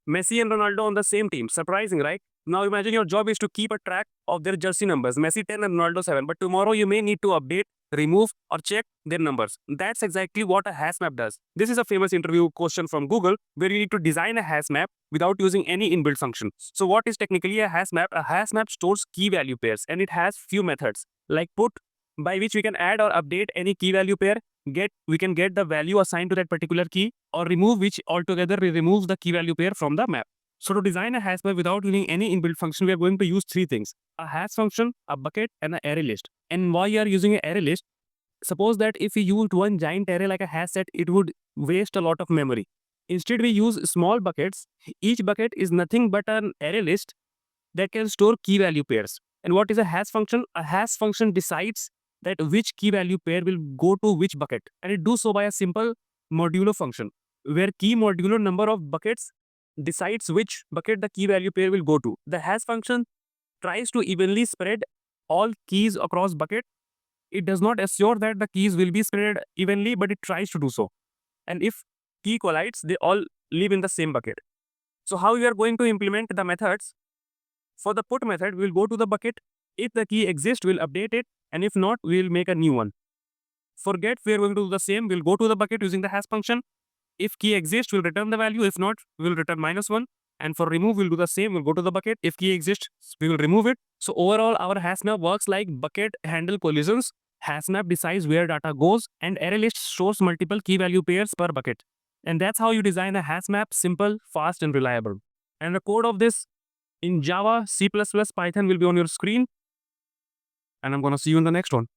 Messi and Ronaldo on the same team. Surprising, right? Now imagine your job is to keep a track of their jersey numbers. Messi 10 and Ronaldo 7. But tomorrow you may need to update, remove, or check their numbers. That's exactly what a hash map does. This is a famous interview question from Google where you need to design a hash map without using any inbuilt function. So what is technically a hash map? A hash map stores key value pairs and it has few methods like put, by which we can add or update any key value pair, we can get the value assigned to that particular key, or remove, which altogether removes the key value pair from the map. So to design a hash map without using any inbuilt function, we are going to use three things: a hash function, a bucket, and an array list. And why you are using an array list? Suppose that if we used one giant array like a hash set, it would waste a lot of memory. Instead, we use small buckets. Each bucket is nothing but an array list that can store key value pairs. And what is a hash function? A hash function decides that which key value pair will go to which bucket, and it do so by a simple modulo function, where key modulo number of buckets decides which bucket the key value pair will go to. The hash function tries to evenly spread all keys across bucket. It does not assure that the keys will be spread evenly, but it tries to do so. And if key collides, they all live in the same bucket. So how we are going to implement the methods? For the put method, we'll go to the bucket. If the key exists, we'll update it. And if not, we'll make a new one. For get, we are going to do the same. We'll go to the bucket using the hash function. If key exists, we'll return the value. If not, we'll return -1. And for remove, we'll do the same. We'll go to the bucket. If key exists, we will remove it. So overall, our hash map works like bucket handle collisions. Hash map decides where data goes, and array list stores multiple key value pairs per bucket. And that's how you design a hash map: simple, fast, and reliable. And the code of this in Java, C++, Python will be on your screen. And I'm going to see you in the next one.